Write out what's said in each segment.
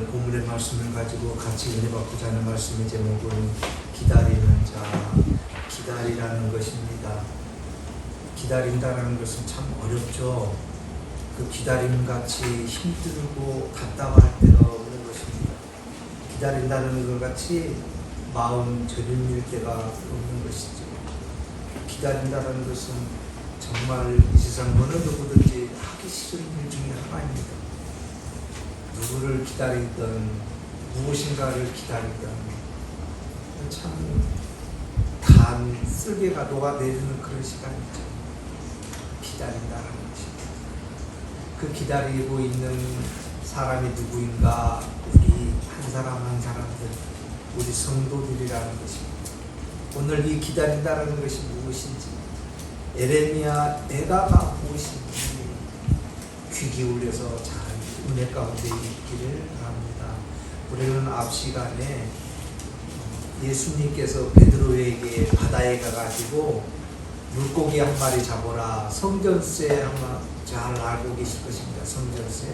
오늘 본문의 말씀을 가지고 같이 은혜 받고자 하는 말씀의 제목은 기다리는 자, 기다리라는 것입니다. 기다린다는 것은 참 어렵죠. 그 기다림같이 힘들고 답답할 때가 없는 것입니다. 기다린다는 것 같이 마음 저림일 때가 없는 것이죠. 기다린다는 것은 정말 이 세상 어느 누구든지 하기 싫은 일 중에 하나입니다. 누구를 기다리든 무엇인가를 기다리든 참 단 쓸개가 녹아내리는 그런 시간이죠. 기다린다는 것입니다. 그 기다리고 있는 사람이 누구인가? 우리 한 사람 한 사람들, 우리 성도들이라는 것입니다. 오늘 이 기다린다는 것이 무엇인지, 에레미야 에다가 무엇인지 귀 기울여서 잘 은혜 가운데 있기를 바랍니다. 우리는 앞 시간에 예수님께서 베드로에게 바다에 가가지고 물고기 한 마리 잡아라, 성전세 한번 잘 알고 계실 것입니다. 성전세.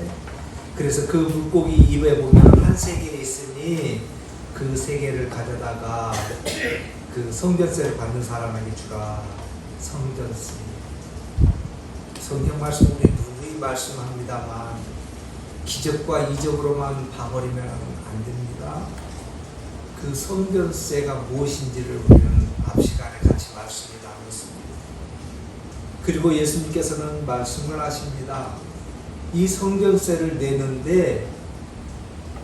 그래서 그 물고기 입에 보면 한 세계 있으니 그 세계를 가져다가 그 성전세를 받는 사람에게 주라. 성전세. 성경 말씀 우리 누누이 말씀합니다만 기적과 이적으로만 봐버리면 안 됩니다. 그 성전세가 무엇인지를 우리는 앞 시간에 같이 말씀을 나눴습니다. 그리고 예수님께서는 말씀을 하십니다. 이 성전세를 내는데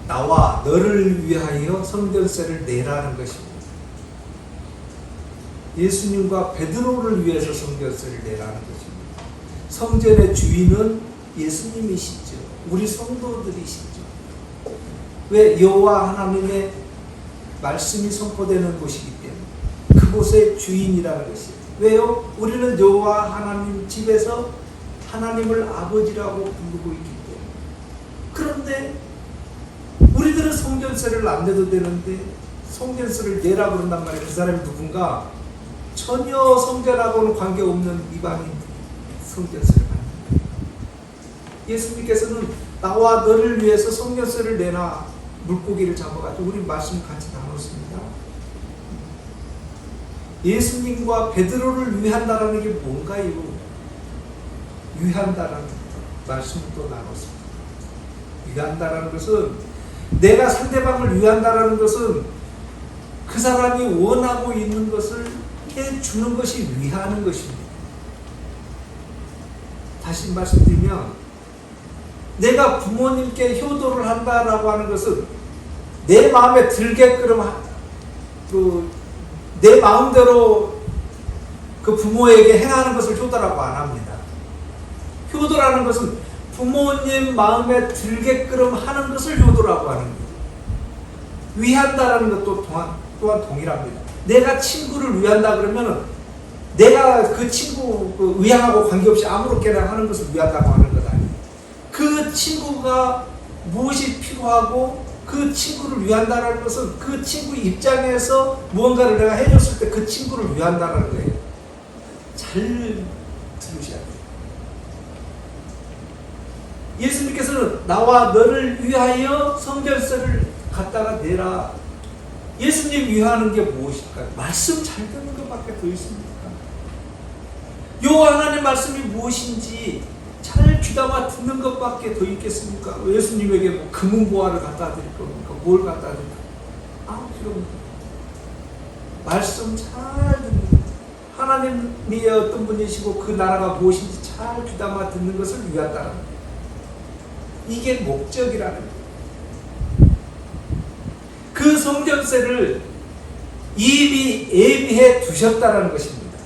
나와 너를 위하여 성전세를 내라는 것입니다. 예수님과 베드로를 위해서 성전세를 내라는 것입니다. 성전의 주인은 예수님이시죠. 우리 성도들이시죠. 왜? 여호와 하나님의 말씀이 선포되는 곳이기 때문에 그곳의 주인이라는 것이에요. 왜요? 우리는 여호와 하나님 집에서 하나님을 아버지라고 부르고 있기 때문에. 그런데 우리들은 성전세를 안 내도 되는데 성전세를 내라 그런단 말이에요. 그 사람이 누군가? 전혀 성전하고는 관계없는 이방인들이 성전세를 받는 거예요. 예수님께서는 나와 너를 위해서 성전세를 내놔. 물고기를 잡아가지고 우리 말씀 같이 나눴습니다. 예수님과 베드로를 위한다라는 게 뭔가요? 위한다라는 말씀을 또 나눴습니다. 위한다라는 것은 내가 상대방을 위한다라는 것은 그 사람이 원하고 있는 것을 해주는 것이 위하는 것입니다. 다시 말씀드리면 내가 부모님께 효도를 한다라고 하는 것은 내 마음에 들게끔 내 마음대로 그 부모에게 행하는 것을 효도라고 안 합니다. 효도라는 것은 부모님 마음에 들게끔 하는 것을 효도라고 하는 거예요. 위한다라는 것도 또한 동일합니다. 내가 친구를 위한다 그러면 내가 그 친구 의향하고 관계없이 아무렇게나 하는 것을 위한다고 하는 것 아니에요. 그 친구가 무엇이 필요하고 그 친구를 위한다는 것은 그 친구 입장에서 무언가를 내가 해줬을 때 그 친구를 위한다는 거예요. 잘 들으셔야 돼요. 예수님께서는 나와 너를 위하여 성전세를 갖다가 내라. 예수님 위하는 게 무엇일까요? 말씀 잘 듣는 것밖에 더 있습니까? 여호와 하나님 말씀이 무엇인지 잘 귀담아 듣는 것밖에 더 있겠습니까? 예수님에게 뭐 금은보화를 갖다 드릴 겁니까? 뭘 갖다 드릴까? 아무 필요 없습니다. 말씀 잘 듣는 것. 하나님이 어떤 분이시고 그 나라가 무엇인지 잘 귀담아 듣는 것을 위한다는 거예요. 이게 목적이라는 거예요. 그 성전세를 이미 예비해 두셨다는 것입니다.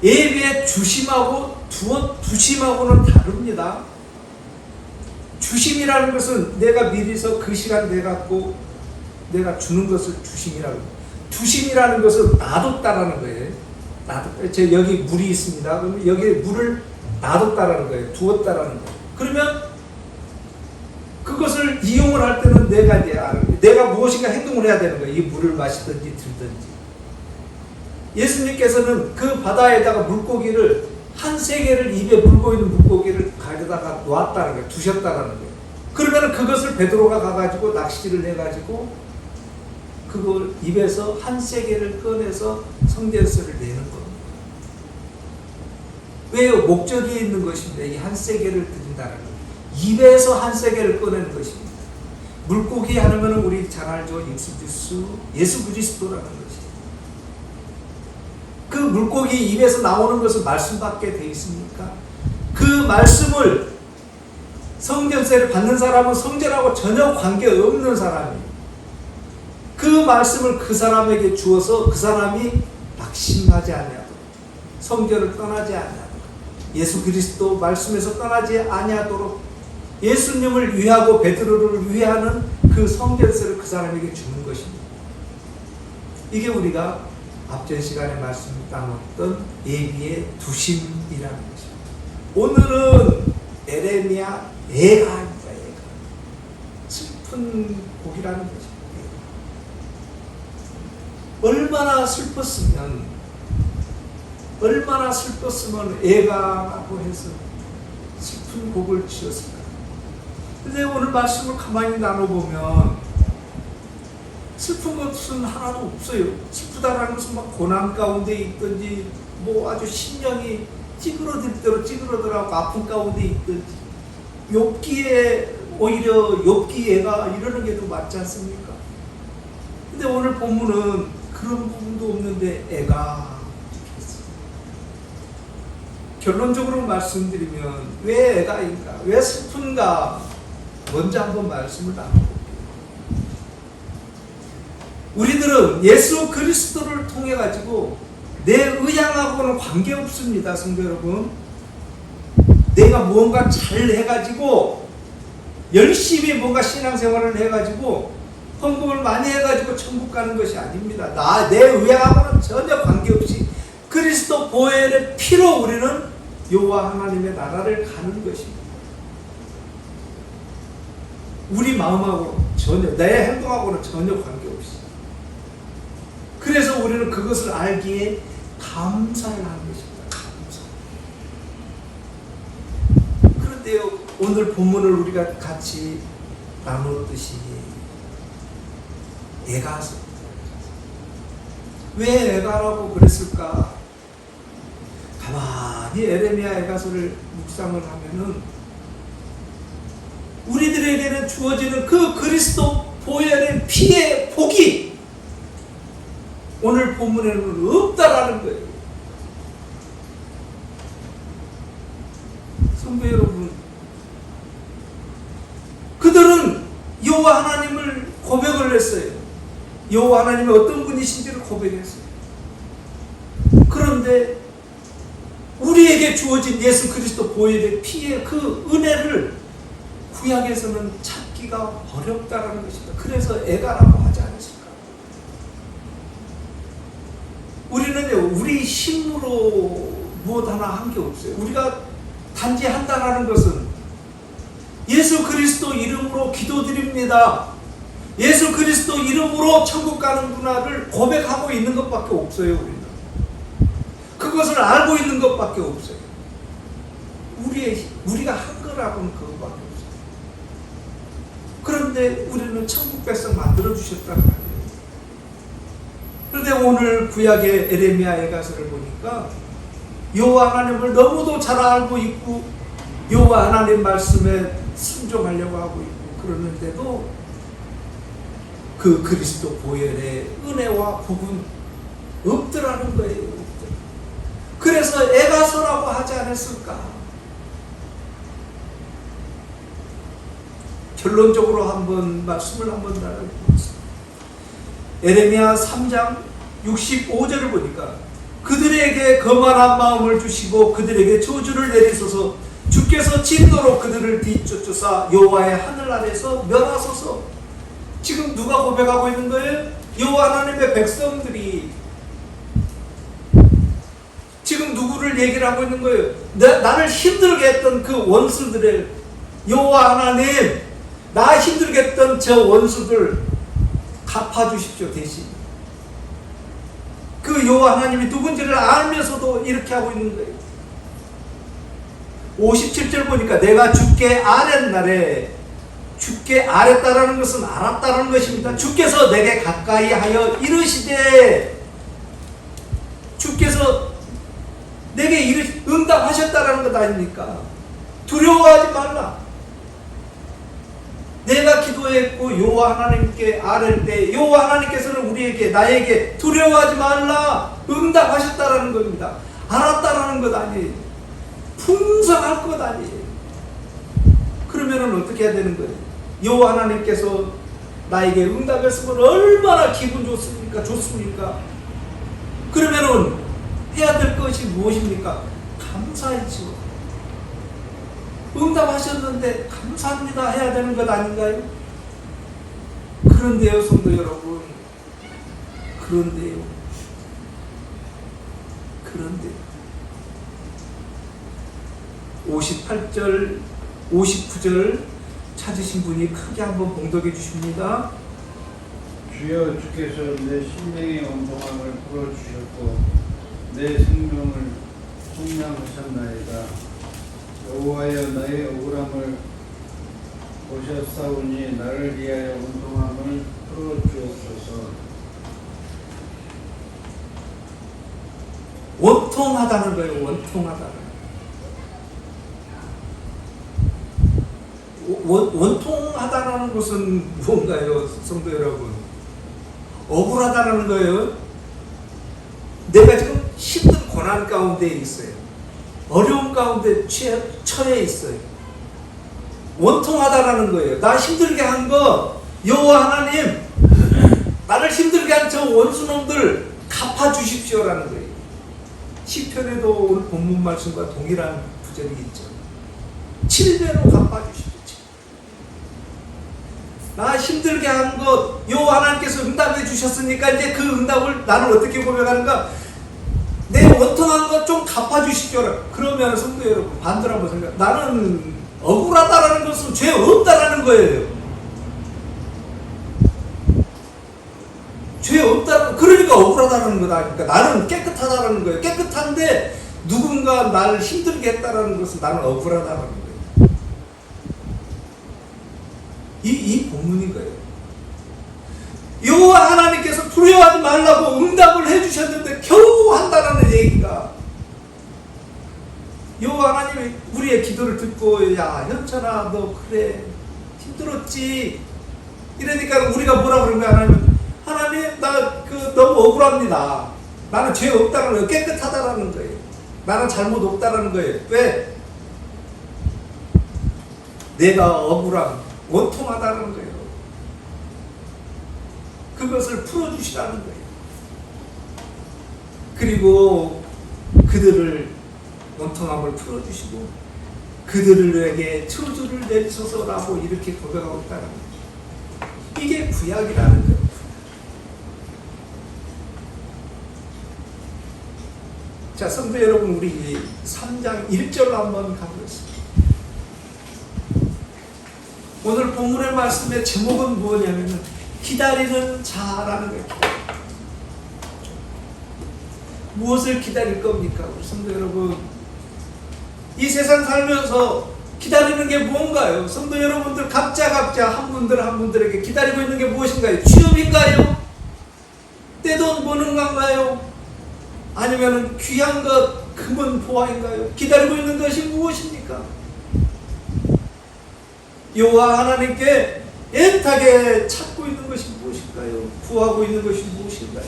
예비해 주심하고 두심하고는 다릅니다. 주심이라는 것은 내가 미리서 그 시간 내갖고 내가 주는 것을 주심이라고 해요. 두심이라는 것은 놔뒀다라는 거예요. 여기 물이 있습니다. 그러면 여기에 물을 놔뒀다라는 거예요. 두었다라는 거예요. 그러면 그것을 이용을 할 때는 내가 무엇인가 행동을 해야 되는 거예요. 이 물을 마시든지 들든지. 예수님께서는 그 바다에다가 물고기를 한 세계를 입에 물고 있는 물고기를 가져다가 놓았다는 거예요. 두셨다는 거예요. 그러면 그것을 베드로가 가가지고 낚시질을 해가지고 그걸 입에서 한 세겔을 꺼내서 성전세를 내는 겁니다. 왜요? 목적이 있는 것입니다. 이 한 세겔을 드린다는 것. 입에서 한 세겔을 꺼내는 것입니다. 물고기 하면 우리 잘 알죠. 익스주스, 예수 그리스도라는 것이. 그 물고기 입에서 나오는 것은 말씀밖에 되어 있습니까? 그 말씀을 성전세를 받는 사람은 성전하고 전혀 관계없는 사람이에요. 그 말씀을 그 사람에게 주어서 그 사람이 낙심하지 아니하도록, 성전을 떠나지 아니하도록, 예수 그리스도 말씀에서 떠나지 아니하도록 예수님을 위하고 베드로를 위하는 그 성전세를 그 사람에게 주는 것입니다. 이게 우리가 앞전 시간에 말씀 나눴던 예비의 두심이라는 것입니다. 오늘은 에레미야 애가입니다. 애가. 슬픈 곡이라는 것입니다. 얼마나 슬펐으면 애가라고 해서 슬픈 곡을 지었을까. 근데 오늘 말씀을 가만히 나눠보면 슬픈 것은 하나도 없어요. 슬프다라는 것은 막 고난 가운데 있든지 뭐 아주 심령이 찌그러들 대로 찌그러들하고 아픈 가운데 있든지 욥기에 오히려 욥기 애가 이러는 게 더 맞지 않습니까? 근데 오늘 본문은 그런 부분도 없는데 애가 있겠어요. 결론적으로 말씀드리면 왜 애가인가? 왜 슬픈가? 먼저 한번 말씀을 나눠볼게요. 우리들은 예수 그리스도를 통해 가지고 내 의향하고는 관계없습니다. 성도 여러분. 내가 무언가 잘 해가지고 열심히 뭔가 신앙생활을 해가지고 헌금을 많이 해가지고 천국 가는 것이 아닙니다. 내 의향하고는 전혀 관계없이 그리스도 보혈의 피로 우리는 여호와 하나님의 나라를 가는 것입니다. 우리 마음하고 전혀, 내 행동하고는 전혀 관계없이. 그래서 우리는 그것을 알기에 감사를 하는 것입니다. 감사. 그런데요, 오늘 본문을 우리가 같이 나누었듯이 애가서 왜 애가라고 그랬을까? 가만히 에레미야 애가서를 묵상을 하면은 우리들에게는 주어지는 그 그리스도 보혈의 피의 복이 오늘 본문에는 없다라는 거예요. 성도 여러분, 그들은 여호와 하나님을 고백을 했어요. 여호와 하나님이 어떤 분이신지를 고백했어요. 그런데 우리에게 주어진 예수 그리스도 보혈의 피의 그 은혜를 구약에서는 찾기가 어렵다라는 것입니다. 그래서 애가라고 하지 않습니까? 우리는요, 우리 힘으로 무엇 하나 한 게 없어요. 우리가 단지 한다라는 것은 예수 그리스도 이름으로 기도드립니다. 예수 그리스도 이름으로 천국 가는구나를 고백하고 있는 것밖에 없어요. 우리는 그것을 알고 있는 것밖에 없어요. 우리가 한 거라고는 그것밖에 없어요. 그런데 우리는 천국 백성 만들어 주셨다는 거예요. 그런데 오늘 구약의 에레미야 애가서를 보니까 여호와 하나님을 너무도 잘 알고 있고 여호와 하나님 말씀에 순종하려고 하고 있고 그러는데도 그 그리스도 보혈의 은혜와 복은 없더라는 거예요. 그래서 애가서라고 하지 않았을까? 결론적으로 한번 말씀을 한번 나눠보겠습니다. 에레미야 3장 65절을 보니까 그들에게 거만한 마음을 주시고 그들에게 저주를 내리소서 주께서 진노로 그들을 뒤쫓으사 여호와의 하늘 아래서 멸하소서. 지금 누가 고백하고 있는 거예요? 여호와 하나님의 백성들이 지금 누구를 얘기를 하고 있는 거예요? 나를 힘들게 했던 그 원수들을 여호와 하나님, 나 힘들게 했던 저 원수들 갚아주십시오. 대신 그 여호와 하나님이 누군지를 알면서도 이렇게 하고 있는 거예요. 57절 보니까 내가 주께 아뢰는 날에 주께 알았다라는 것은 알았다라는 것입니다. 주께서 내게 가까이 하여 이르시되, 주께서 내게 응답하셨다라는 것 아닙니까? 두려워하지 말라. 내가 기도했고 여호와 하나님께 아뢰 때 여호와 하나님께서는 나에게 두려워하지 말라 응답하셨다라는 겁니다. 알았다라는 것 아니에요. 풍성할 것 아니에요. 그러면은 어떻게 해야 되는 거예요? 여호와 하나님께서 나에게 응답했으면 얼마나 기분 좋습니까? 그러면은 해야 될 것이 무엇입니까? 감사하죠. 응답하셨는데 감사합니다 해야 되는 것 아닌가요? 그런데요, 성도 여러분, 그런데요 58절 59절 찾으신 분이 크게 한번 봉독해 주십니다. 주여, 주께서 내 심령의 원통함을 풀어주셨고 내 생명을 속량하셨나이다. 여호와여, 나의 억울함을 보셨사오니 나를 위하여 원통함을 풀어주옵소서. 원통하다는 거예요. 원통하다는 것은 뭔가요, 성도 여러분? 억울하다는 거예요. 내가 지금 힘든 고난 가운데 있어요. 어려움 가운데 처해 있어요. 원통하다라는 거예요. 나 힘들게 한 거 여호와 하나님, 나를 힘들게 한 저 원수놈들 갚아주십시오라는 거예요. 시편에도 오늘 본문 말씀과 동일한 구절이 있죠. 7배로 갚아주십시오. 나 힘들게 한 것 여호와 하나님께서 응답해 주셨으니까 이제 그 응답을 나는 어떻게 고백하는가? 내 원통한 것 좀 갚아주십시오. 그러면 성도 여러분, 반대로 한번 생각. 나는 억울하다라는 것은 죄 없다라는 거예요. 죄 없다. 그러니까 억울하다는 거다. 그러니까 나는 깨끗하다라는 거예요. 깨끗한데 누군가 나를 힘들게 했다라는 것은 나는 억울하다라는 거예요. 이 본문인 거예요. 여호와 하나님께서 두려워하지 말라고 응답을 해주셨는데 겨우 한다라는 얘기가, 여호와 하나님이 우리의 기도를 듣고 야 현천아 너 그래 힘들었지 이러니까 우리가 뭐라 그런 거야? 하나님 나 너무 억울합니다. 나는 죄 없다는 거예요. 깨끗하다라는 거예요. 나는 잘못 없다라는 거예요. 왜? 내가 억울함, 원통하다는 거예요. 그것을 풀어주시라는 거예요. 그리고 그들을 원통함을 풀어주시고 그들에게 저주를 내리소서라고 이렇게 고백하고 있다는 거예요. 이게 구약이라는 거예요. 자, 성도 여러분, 우리 3장 1절로 한번 가보겠습니다. 오늘 본문의 말씀의 제목은 뭐냐면 기다리는 자라는 거예요. 무엇을 기다릴 겁니까? 우리 성도 여러분, 이 세상 살면서 기다리는 게 뭔가요? 성도 여러분들 각자 한 분들에게 기다리고 있는 게 무엇인가요? 취업인가요? 떼돈 버는 건가요? 아니면 귀한 것, 금은 보화인가요? 기다리고 있는 것이 무엇입니까? 여호와 하나님께 애타게 찾고 있는 것이 무엇일까요? 구하고 있는 것이 무엇인가요?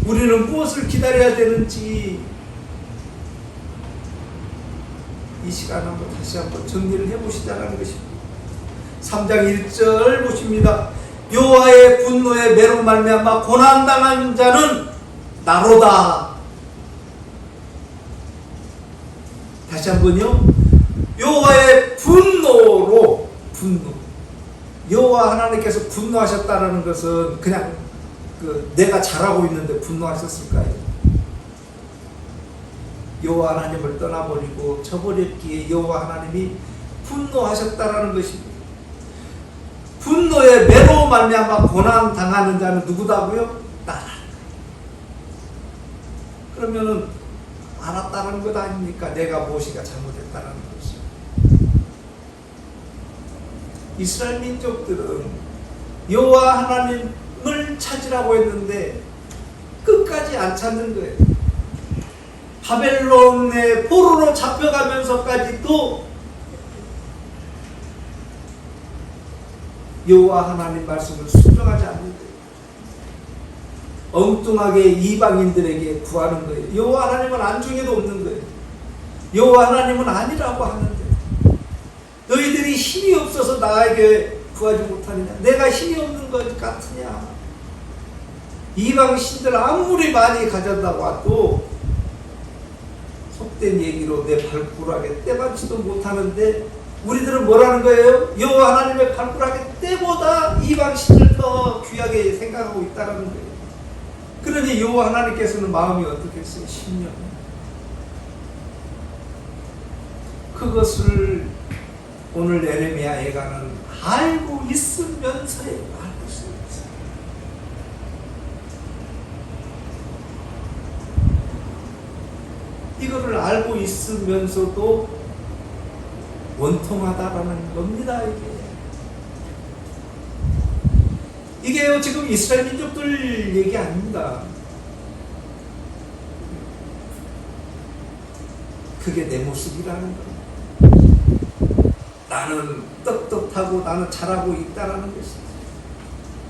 우리는 무엇을 기다려야 되는지 이 시간 다시 한번 정리를 해보시자는 것입니다. 3장 1절 보십니다. 여호와의 분노의 매로 말미암아 고난당한 자는 나로다. 다시 한번요. 여호와의 분노로, 여호와 하나님께서 분노하셨다는 것은 그냥 내가 잘하고 있는데 분노하셨을까요? 여호와 하나님을 떠나버리고 저버렸기에 여호와 하나님이 분노하셨다라는 것입니다. 분노의 매로 말미암아 고난 당하는 자는 누구다고요? 나라. 그러면은 알았다는 것 아닙니까? 내가 무엇인가 잘못했다는 것이. 이스라엘 민족들은 여호와 하나님을 찾으라고 했는데 끝까지 안 찾는 거예요. 바벨론의 포로로 잡혀가면서까지도 여호와 하나님 말씀을 순종하지 않는 거예요. 엉뚱하게 이방인들에게 구하는 거예요. 여호와 하나님은 안중에도 없는 거예요. 여호와 하나님은 아니라고 하는데 너희들이 힘이 없어서 나에게 구하지 못하느냐? 내가 힘이 없는 것 같으냐? 이방 신들 아무리 많이 가져다고 와도 속된 얘기로 내 발가락에 떼받지도 못하는데 우리들은 뭐라는 거예요? 여호와 하나님의 발가락에 떼보다 이방 신을 더 귀하게 생각하고 있다는 거예요. 그러니 여호와 하나님께서는 마음이 어떻겠어요? 심령. 그것을 오늘 예레미야 예가는 알고 있으면서요. 알고 있으면서. 이거를 알고 있으면서도 원통하다라는 겁니다. 이게요, 지금 이스라엘 민족들 얘기 아닙니다. 그게 내 모습이라는 겁니다. 나는 떳떳하고 나는 잘하고 있다라는 것이지.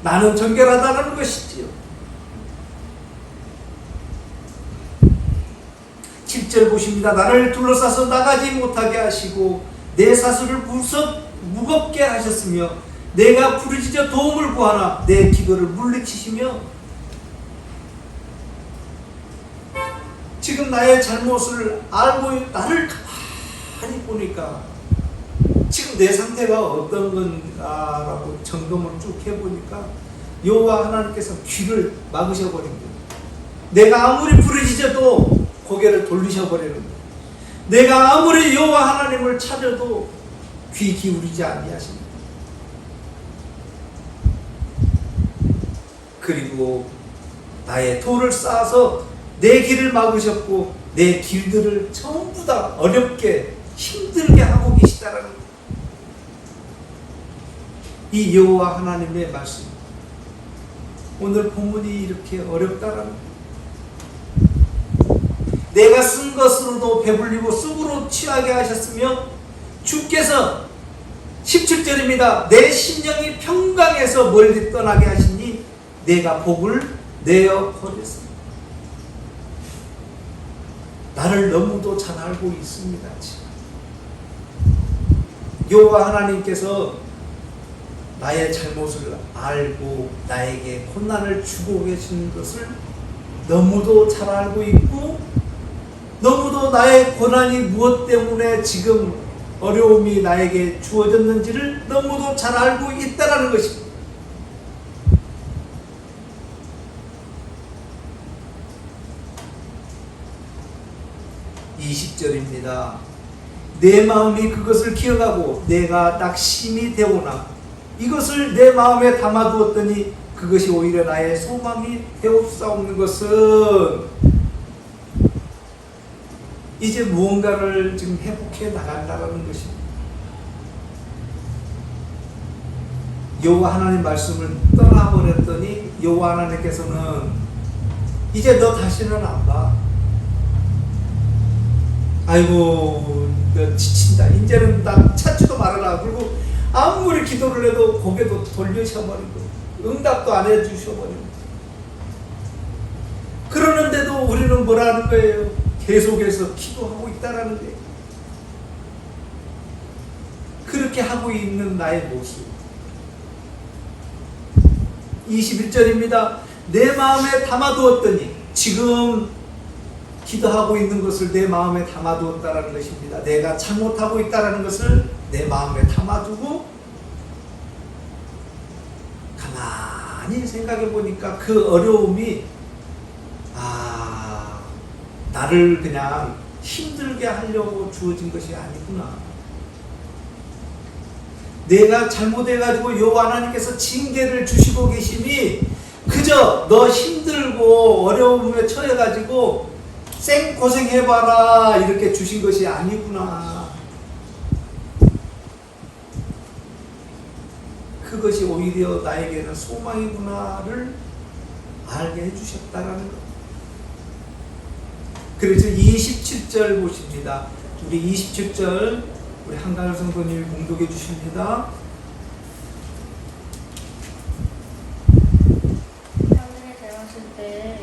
나는 정결하다라는 것이지요. 7절 보십니다. 나를 둘러싸서 나가지 못하게 하시고 내 사슬을 무겁게 하셨으며 내가 부르짖어 도움을 구하나 내 기도를 물리치시며. 지금 나의 잘못을 알고 나를 가만히 보니까 지금 내 상태가 어떤 건가라고 점검을 쭉 해보니까 여호와 하나님께서 귀를 막으셔버린 거예요. 내가 아무리 부르짖어도 고개를 돌리셔버리는 거예요. 내가 아무리 여호와 하나님을 찾아도 귀 기울이지 아니하십니다. 그리고 나의 돌을 쌓아서 내 길을 막으셨고 내 길들을 전부 다 어렵게 힘들게 하고 계시다라는 거예요. 이 여호와 하나님의 말씀, 오늘 본문이 이렇게 어렵다라는 거예요. 내가 쓴 것으로도 배불리고 쑥으로 취하게 하셨으며 주께서 17절입니다. 내 심령이 평강에서 멀리 떠나게 하시니 내가 복을 내어 버렸습니다. 나를 너무도 잘 알고 있습니다. 지금 여호와 하나님께서 나의 잘못을 알고 나에게 고난을 주고 계시는 것을 너무도 잘 알고 있고, 너무도 나의 고난이 무엇 때문에 지금 어려움이 나에게 주어졌는지를 너무도 잘 알고 있다라는 것입니다. (20절입니다) 내 마음이 그것을 기억하고 내가 낙심이 되오나 이것을 내 마음에 담아두었더니 그것이 오히려 나의 소망이 되옵사옵는 것은 이제 무언가를 지금 회복해 나간다는 것입니다. 여호와 하나님 말씀을 떠나버렸더니 여호와 하나님께서는 이제 너 다시는 안 봐. 아이고 너 지친다. 이제는 나 찾지도 말아라. 그리고 아무리 기도를 해도 고개도 돌려셔버리고 응답도 안 해주셔버리고, 그러는데도 우리는 뭐라는 거예요? 계속해서 기도하고 있다라는 거예요. 그렇게 하고 있는 나의 모습. 21절입니다. 내 마음에 담아두었더니, 지금 기도하고 있는 것을 내 마음에 담아두었다라는 것입니다. 내가 잘못하고 있다라는 것을 내 마음에 담아두고 가만히 생각해 보니까 그 어려움이 나를 그냥 힘들게 하려고 주어진 것이 아니구나. 내가 잘못해가지고 여호와 하나님께서 징계를 주시고 계심이 그저 너 힘들고 어려움에 처해가지고 생고생해봐라 이렇게 주신 것이 아니구나. 그것이 오히려 나에게는 소망이구나를 알게 해주셨다라는 것. 그래서 27절 보십니다. 우리 27절 우리 한가열 성도님이 공독해 주십니다. 하늘에 들어갔을 때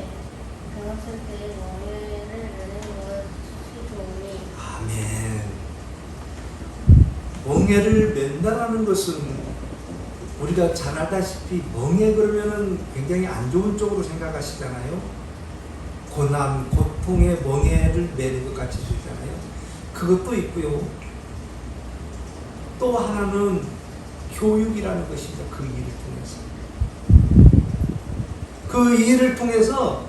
멍에를 매는 것이 좋으니. 아멘. 멍에를 맨다라는 것은 우리가 잘 알다시피 멍에 그러면은 굉장히 안 좋은 쪽으로 생각하시잖아요. 고난, 고통의 멍에를 매는 것 같이 주잖아요. 그것도 있고요. 또 하나는 교육이라는 것입니다. 그 일을 통해서. 그 일을 통해서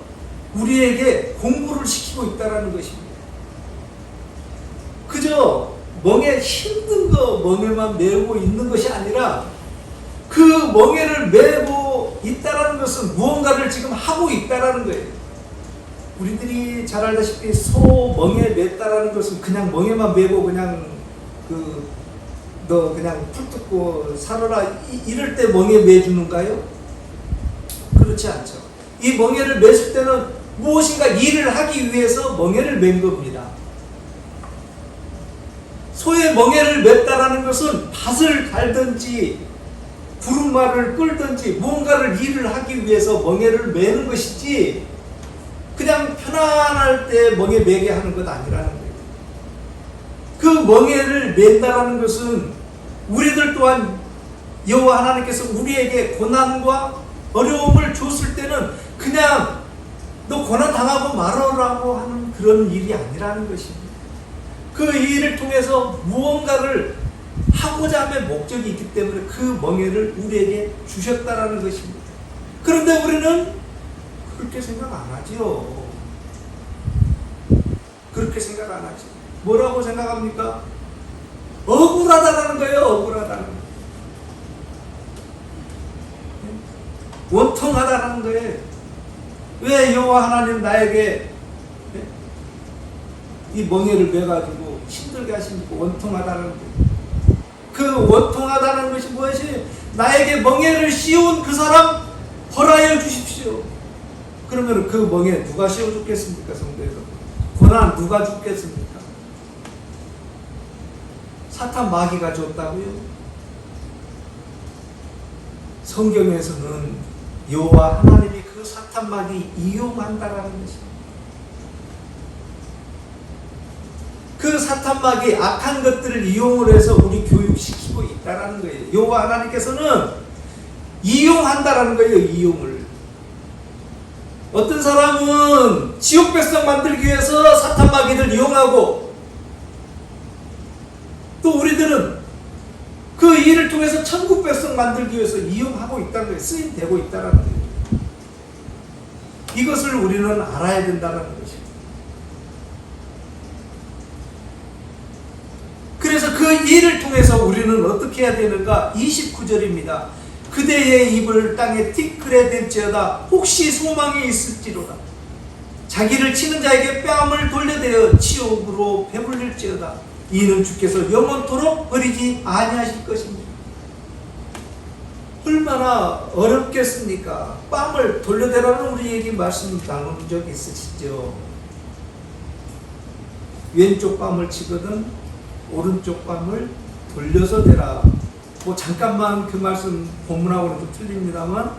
우리에게 공부를 시키고 있다는 것입니다. 그저 멍에 힘든 거 멍에만 메고 있는 것이 아니라 그 멍에를 메고 있다는 것은 무언가를 지금 하고 있다는 거예요. 우리들이 잘 알다시피 소 멍에 맸다라는 것은 그냥 멍에만 메고 그냥 너 그냥 풀 뜯고 살아라 이럴 때 멍에 매주는가요? 그렇지 않죠. 이 멍에를 맸을 때는 무엇인가 일을 하기 위해서 멍에를 맨 겁니다. 소의 멍에를 맸다라는 것은 밭을 갈든지 부루마를 끌든지 무언가를 일을 하기 위해서 멍에를 매는 것이지 그냥 편안할 때 멍에 매게 하는 것 아니라는 거예요. 그 멍에를 맨다라는 것은 우리들 또한 여호와 하나님께서 우리에게 고난과 어려움을 줬을 때는 그냥 너 고난 당하고 말아라고 하는 그런 일이 아니라는 것입니다. 그 일을 통해서 무언가를 하고자 함의 목적이 있기 때문에 그 멍에를 우리에게 주셨다라는 것입니다. 그런데 우리는 그렇게 생각 안 하지요. 그렇게 생각 안 하죠. 뭐라고 생각합니까? 억울하다라는 거예요. 억울하다는 거. 원통하다는 거예요. 왜 여호와 하나님 나에게 이 멍에를 매가지고 힘들게 하십니까? 원통하다는 거예요. 그 원통하다는 것이 무엇이? 나에게 멍에를 씌운 그 사람 벌하여 주십시오. 그러면 그 멍에 누가 씌워 줬겠습니까? 성도에서 고난 누가 줬겠습니까? 사탄 마귀가 줬다고요? 성경에서는 여호와 하나님이 그 사탄 마귀 이용한다라는 것입니다. 그 사탄 마귀 악한 것들을 이용을 해서 우리 교육시키고 있다라는 거예요. 여호와 하나님께서는 이용한다라는 거예요. 이용을. 어떤 사람은 지옥 백성 만들기 위해서 사탄 마귀를 이용하고 또 우리들은 그 일을 통해서 천국 백성 만들기 위해서 이용하고 있다는 거예요. 쓰임되고 있다는 거예요. 이것을 우리는 알아야 된다는 것입니다. 그래서 그 일을 통해서 우리는 어떻게 해야 되는가? 29절입니다. 그대의 입을 땅에 티끌에 댈지어다 혹시 소망이 있을지로다. 자기를 치는 자에게 뺨을 돌려대어 치욕으로 배불릴지어다. 이는 주께서 영원토록 버리지 아니하실 것입니다. 얼마나 어렵겠습니까? 뺨을 돌려대라는 우리에게 말씀 나눈 적 있으시죠? 왼쪽 뺨을 치거든 오른쪽 뺨을 돌려서 대라. 뭐 잠깐만 그 말씀 본문하고는 좀 틀립니다만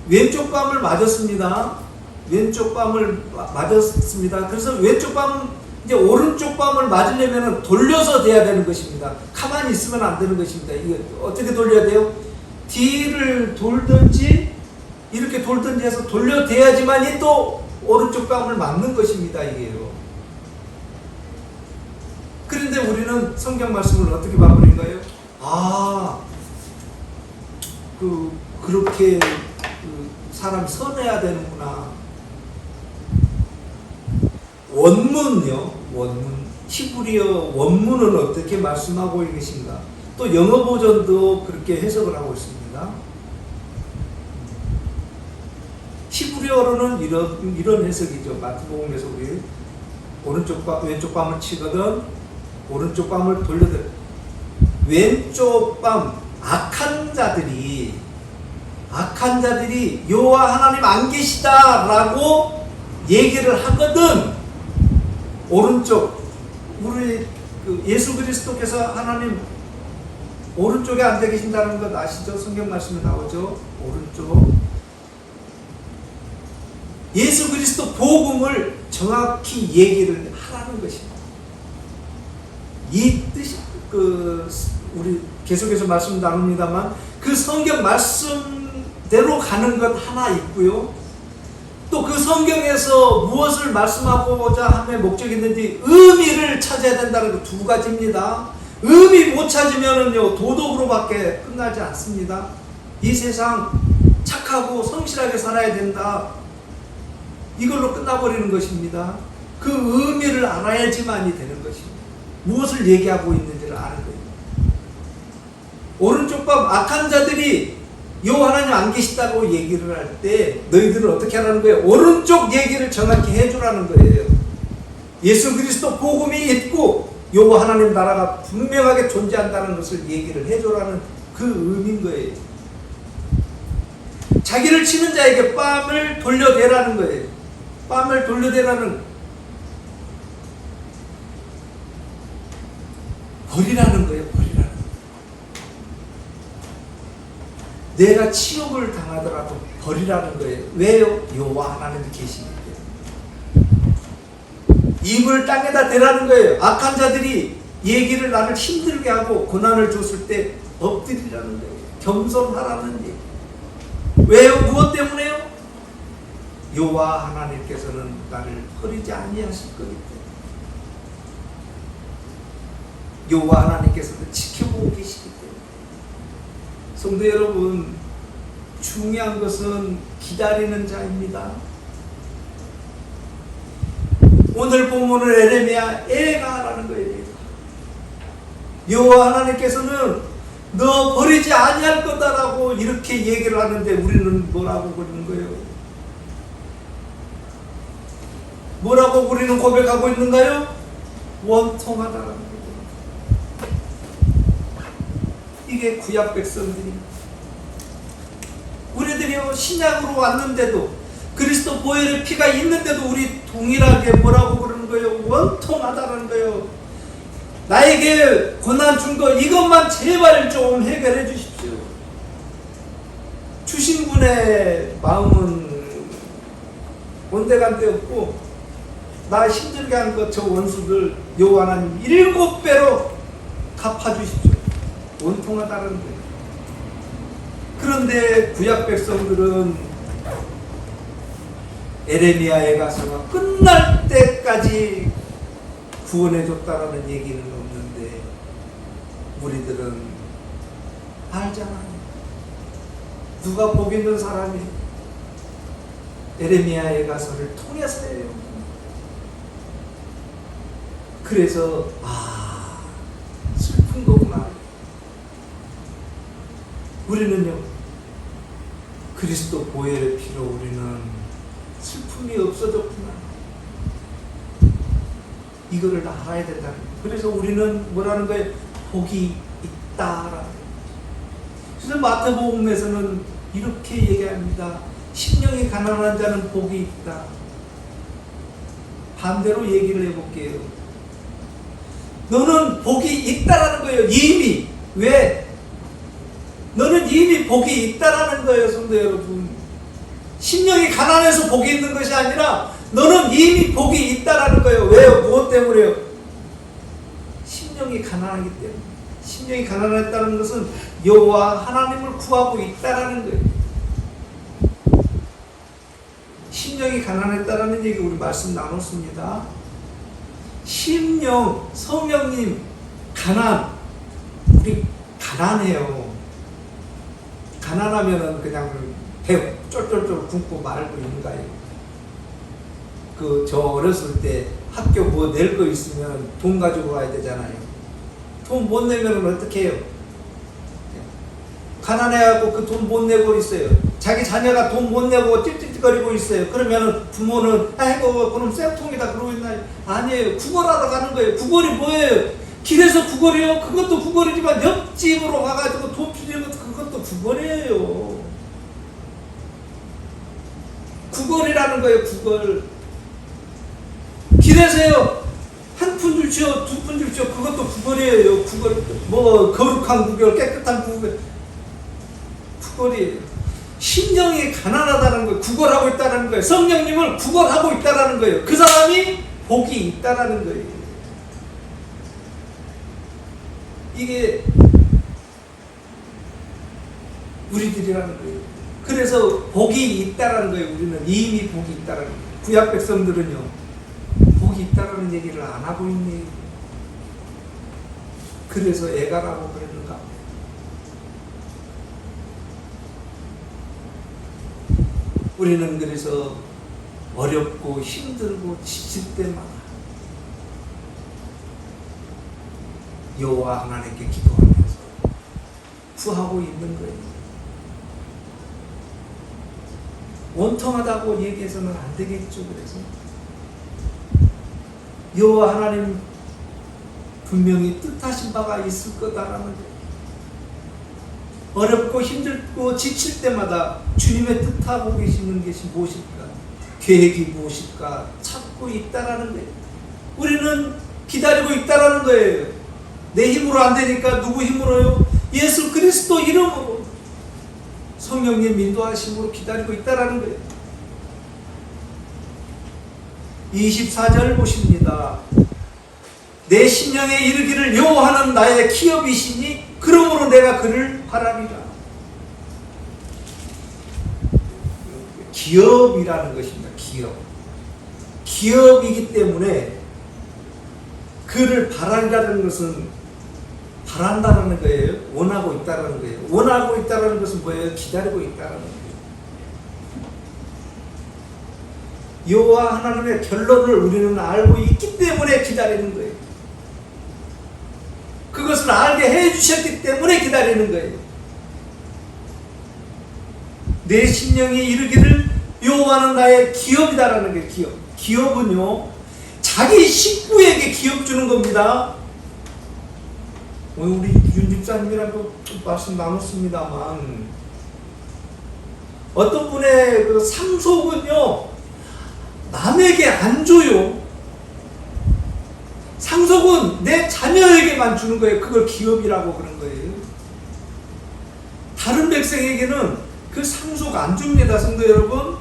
왼쪽 뺨을 맞았습니다. 왼쪽 뺨을 맞았습니다. 그래서 왼쪽 뺨 이제 오른쪽 뺨을 맞으려면 돌려서 대야 되는 것입니다. 가만히 있으면 안 되는 것입니다. 이거 어떻게 돌려야 돼요? 뒤를 돌든지 이렇게 돌든지 해서 돌려 대야지만이 또 오른쪽 뺨을 맞는 것입니다. 이게요. 그런데 우리는 성경 말씀을 어떻게 바꾸는가요? 그렇게 사람이 선해야 되는구나. 원문요, 원문. 히브리어 원문은 어떻게 말씀하고 계신가? 또 영어 버전도 그렇게 해석을 하고 있습니다. 히브리어로는 이런 해석이죠. 마태복음에서 우리 왼쪽 뺨을 치거든 오른쪽 뺨을 돌려대. 왼쪽 뺨 악한 자들이 여호와 하나님 안 계시다라고 얘기를 하거든. 오른쪽 우리 그 예수 그리스도께서 하나님 오른쪽에 앉아 계신다는 것 아시죠? 성경 말씀에 나오죠. 오른쪽. 예수 그리스도 복음을 정확히 얘기를 하라는 것입니다. 이 뜻이 우리 계속해서 말씀 나눕니다만 그 성경 말씀대로 가는 것 하나 있고요. 또 그 성경에서 무엇을 말씀하고자 함의 목적이 있는지 의미를 찾아야 된다는 것 두 가지입니다. 의미 못 찾으면은요 도덕으로밖에 끝나지 않습니다. 이 세상 착하고 성실하게 살아야 된다. 이걸로 끝나버리는 것입니다. 그 의미를 알아야지만이 되는 것입니다. 무엇을 얘기하고 있는지를 아는 거예요. 오른쪽 밥 악한 자들이 여호와 하나님 안 계시다고 얘기를 할 때 너희들은 어떻게 하라는 거예요? 오른쪽 얘기를 정확히 해주라는 거예요. 예수 그리스도 복음이 있고 여호와 하나님 나라가 분명하게 존재한다는 것을 얘기를 해주라는 그 의미인 거예요. 자기를 치는 자에게 뺨을 돌려대라는 거예요. 뺨을 돌려대라는 버리라는 거예요. 버리라는 거예요. 내가 치욕을 당하더라도 버리라는 거예요. 왜요? 여호와 하나님이 계시기 때문에. 입을 땅에다 대라는 거예요. 악한 자들이 얘기를 나를 힘들게 하고 고난을 줬을 때 엎드리라는 거예요. 겸손하라는 얘기. 왜요? 무엇 때문에요? 여호와 하나님께서는 나를 버리지 아니하실 거기 때문에. 여호와 하나님께서는 지켜보고 계시기 때문에. 성도 여러분, 중요한 것은 기다리는 자입니다. 오늘 본문은 에레미야가 하라는 거예요. 여호와 하나님께서는 너 버리지 아니할 거다라고 이렇게 얘기를 하는데 우리는 뭐라고 그러는 거예요? 뭐라고 우리는 고백하고 있는가요? 원통하다라는 거예요. 이게 구약 백성들이 우리들이 신약으로 왔는데도 그리스도 보혈의 피가 있는데도 우리 동일하게 뭐라고 그러는 거예요? 원통하다라는 거예요. 나에게 고난 준 거 이것만 제발 좀 해결해 주십시오. 주신 분의 마음은 온데간데 없고 나 힘들게 한 것 저 원수들 여호와 하나님 7배로 갚아주십시오. 원통하다는 거예요. 그런데 구약 백성들은 에레미야에 가서 끝날 때까지 구원해줬다라는 얘기는 없는데 우리들은 알잖아요. 누가 복 있는 사람이 에레미야에 가서를 통해서예요. 그래서 슬픈 거구나. 우리는요 그리스도 보혈의 피로 우리는 슬픔이 없어졌구나. 이거를 알아야 된다는 거예요. 그래서 우리는 뭐라는 거예요? 복이 있다라는 거예요. 그래서 마태복음에서는 이렇게 얘기합니다. 심령이 가난한 자는 복이 있다. 반대로 얘기를 해볼게요. 너는 복이 있다라는 거예요. 이미. 왜? 너는 이미 복이 있다라는 거예요, 성도 여러분. 심령이 가난해서 복이 있는 것이 아니라 너는 이미 복이 있다라는 거예요. 왜요? 무엇 때문에요? 심령이 가난하기 때문에. 심령이 가난했다는 것은 여호와 하나님을 구하고 있다라는 거예요. 심령이 가난했다라는 얘기 우리 말씀 나눴습니다. 심령, 성령님, 가난. 우리 가난해요. 가난하면은 그냥 배 쫄쫄쫄 굶고 말고 있는가요? 저 어렸을 때 학교 뭐 낼 거 있으면 돈 가지고 와야 되잖아요. 돈 못 내면 어떻게 해요? 가난해갖고 그 돈 못 내고 있어요. 자기 자녀가 돈 못 내고 찝찝거리고 있어요. 그러면 부모는 아이고 그럼 쌤통이다 그러고 있나요? 아니에요. 구걸하러 가는 거예요. 구걸이 뭐예요? 길에서 구걸해요. 그것도 구걸이지만 옆집으로 가가지고 돈 빌리는 것도 그것도 구걸이에요. 구걸이라는 거예요. 구걸. 길에서요. 한 푼 줄지요, 두 푼 줄지요. 그것도 구걸이에요. 구걸. 뭐 거룩한 구걸, 깨끗한 구걸. 구걸이에요. 심령이 가난하다는 거예요. 구걸하고 있다는 거예요. 성령님을 구걸하고 있다는 거예요. 그 사람이 복이 있다는 거예요. 이게 우리들이라는 거예요. 그래서 복이 있다는 거예요. 우리는 이미 복이 있다는 거예요. 구약 백성들은요, 복이 있다는 얘기를 안 하고 있네. 그래서 애가라고 그랬는가? 우리는 그래서 어렵고 힘들고 지칠 때마다 여호와 하나님께 기도하면서 구하고 있는 거예요. 원통하다고 얘기해서는 안 되겠죠. 그래서 여호와 하나님 분명히 뜻하신 바가 있을 거다라는 거예요. 어렵고 힘들고 지칠 때마다 주님의 뜻하고 계시는 것이 무엇일까? 계획이 무엇일까? 찾고 있다라는 거예요. 우리는 기다리고 있다라는 거예요. 내 힘으로 안 되니까 누구 힘으로요? 예수 그리스도 이름으로 성령님 인도하심으로 기다리고 있다라는 거예요. 24절 보십니다. 내 심령에 이르기를 여호와는 나의 기업이시니 그러므로 내가 그를 바라리라. 기업이라는 것입니다. 기업. 기업이기 때문에 그를 바라리라는 것은 바란다는 거예요. 원하고 있다는 거예요. 원하고 있다는 것은 뭐예요? 기다리고 있다는 거예요. 여호와 하나님의 결론을 우리는 알고 있기 때문에 기다리는 거예요. 그것을 알게 해주셨기 때문에 기다리는 거예요. 내 심령이 이르기를 여호와는 나의 기업이다라는 게 기업. 기업은요, 자기 식구에게 기업 주는 겁니다. 오늘 우리 윤 집사님이랑도 말씀 나눴습니다만, 어떤 분의 그 상속은요, 남에게 안 줘요. 상속은 내 자녀에게만 주는 거예요. 그걸 기업이라고 그런 거예요. 다른 백성에게는 그 상속 안 줍니다. 성도 여러분.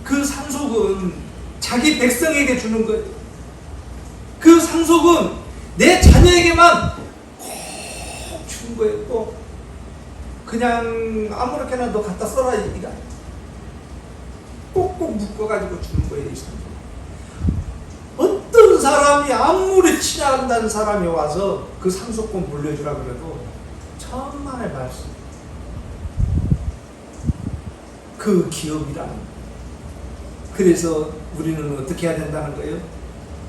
그 상속은 자기 백성에게 주는 거예요. 그 상속은 내 자녀에게만 꼭 주는 거예요. 또 그냥 아무렇게나 너 갖다 써라 이가 꼭꼭 묶어가지고 주는 거예요. 이 상속. 어떤 사람이 아무리 친한다는 사람이 와서 그 상속권 물려주라 그래도 천만의 말씀. 그 기업이라는 거예요. 그래서 우리는 어떻게 해야 된다는 거예요?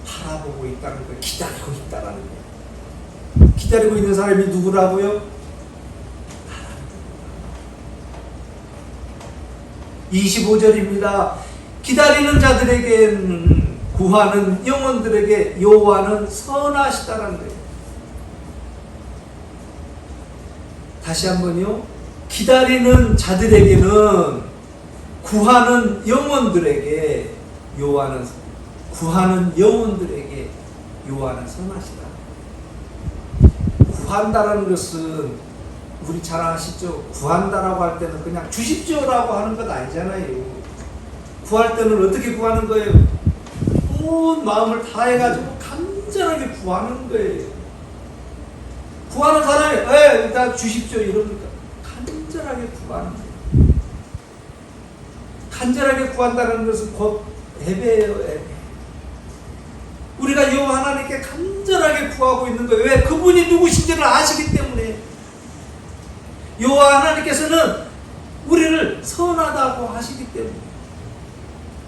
바라보고 있다는 거예요. 기다리고 있다는 거예요. 기다리고 있는 사람이 누구라고요? 25절입니다. 기다리는 자들에게는 구하는 영혼들에게 여호와는 선하시다라는 거예요. 다시 한번요. 기다리는 자들에게는 구하는 영혼들에게 여호와는 구하는 영혼들에게 여호와는 선하시다. 구한다라는 것은 우리 잘 아시죠? 구한다라고 할 때는 그냥 주십시오라고 하는 것 아니잖아요. 구할 때는 어떻게 구하는 거예요? 온 마음을 다해가지고 간절하게 구하는 거예요. 구하는 사람이 일단 주십시오 이러니까 간절하게 구하는 거예요. 간절하게 구한다는 것은 곧 예배예요. 예배. 우리가 여호와 하나님께 간절하게 구하고 있는 거예요. 왜? 그분이 누구신지를 아시기 때문에. 여호와 하나님께서는 우리를 선하다고 하시기 때문에,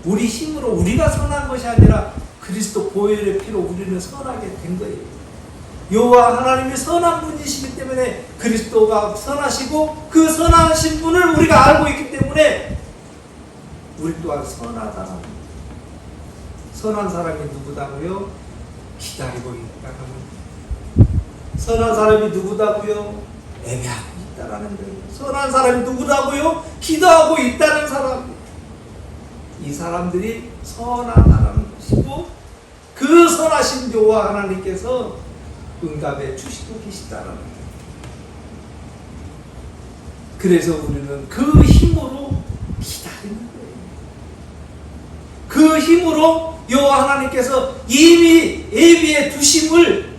우리 힘으로 우리가 선한 것이 아니라 그리스도 보혈의 피로 우리는 선하게 된 거예요. 여호와 하나님이 선한 분이시기 때문에 그리스도가 선하시고 그 선하신 분을 우리가 알고 있기 때문에 우리 또한 선하다. 선한 사람이 누구다고요? 기다리고 있다는. 선한 사람이 누구다고요? 예배하고 있다라는 거예요. 선한 사람이 누구다고요? 기도하고 있다는 사람. 이 사람들이 선하다는 것이고 그 선하신 여호와 하나님께서 응답해 주시고 계시다라는 거예요. 그래서 우리는 그 힘으로 기다리는 거예요. 그 힘으로 여호와 하나님께서 이미 예비해 두심을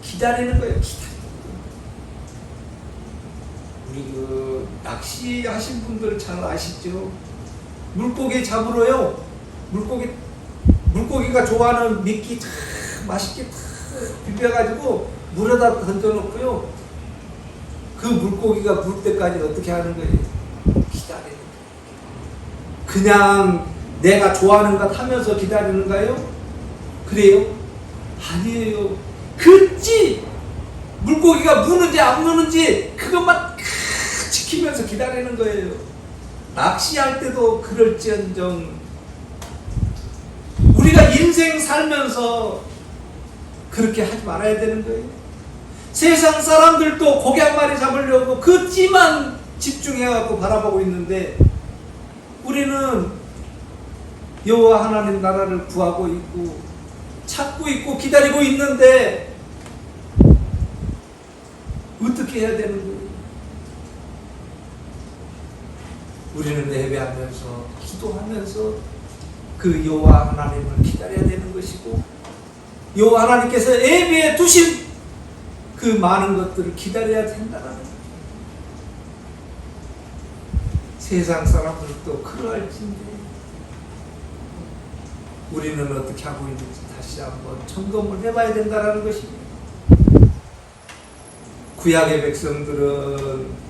기다리는 거예요. 기다리는 거예요. 우리 그 낚시하신 분들 잘 아시죠? 물고기 잡으러요. 물고기가 좋아하는 미끼 참 맛있게 탁 비벼가지고 물에다 던져놓고요. 그 물고기가 물 때까지 어떻게 하는 거예요? 기다리는 거예요. 그냥 내가 좋아하는 것 하면서 기다리는가요? 그래요? 아니에요. 그치 물고기가 무는지 안 무는지 그것만 지키면서 기다리는 거예요. 낚시할 때도 그럴지언정 우리가 인생 살면서 그렇게 하지 말아야 되는 거예요. 세상 사람들도 고기 한 마리 잡으려고 그 찌만 집중해갖고 바라보고 있는데 우리는 여호와 하나님 나라를 구하고 있고 찾고 있고 기다리고 있는데 어떻게 해야 되는 거예요? 우리는 예배하면서 기도하면서 그 여호와 하나님을 기다려야 되는 것이고 여호와 하나님께서 예배에 두신 그 많은 것들을 기다려야 된다는 거예요. 세상 사람들도 그러할진데 우리는 어떻게 하고 있는지 다시 한번 점검을 해봐야 된다는 것입니다. 구약의 백성들은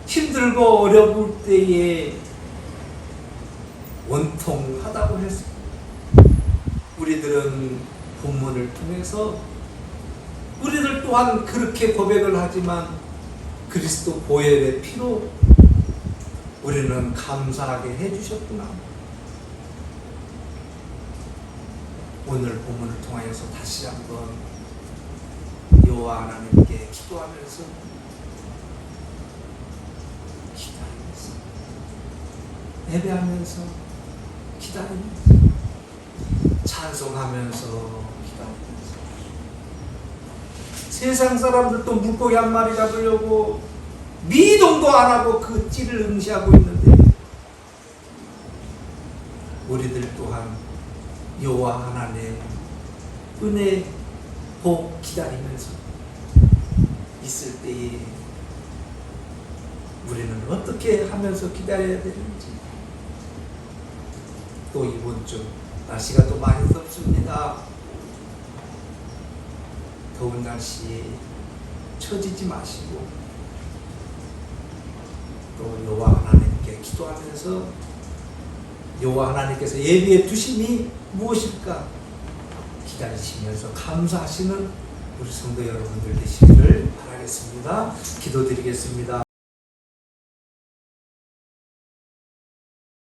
힘들고 어려울 때에 원통하다고 했습니다. 우리들은 본문을 통해서 우리들 또한 그렇게 고백을 하지만 그리스도 보혈의 피로 우리는 감사하게 해주셨구나. 오늘 본문을 통하여서 다시 한번 여호와 하나님께 기도하면서 예배하면서 기다리면서 찬송하면서 기다리면서 세상 사람들도 물고기 한 마리 잡으려고 미동도 안 하고 그 찌를 응시하고 있는데 우리들 또한 여호와 하나님의 은혜 복 기다리면서 있을 때에 우리는 어떻게 하면서 기다려야 되는지. 또 이번 주 날씨가 또 많이 덥습니다. 더운 날씨에 처지지 마시고 또 여호와 하나님께 기도하면서 여호와 하나님께서 예비해 두심이 무엇일까 기다리시면서 감사하시는 우리 성도 여러분들 되시기를 바라겠습니다. 기도드리겠습니다.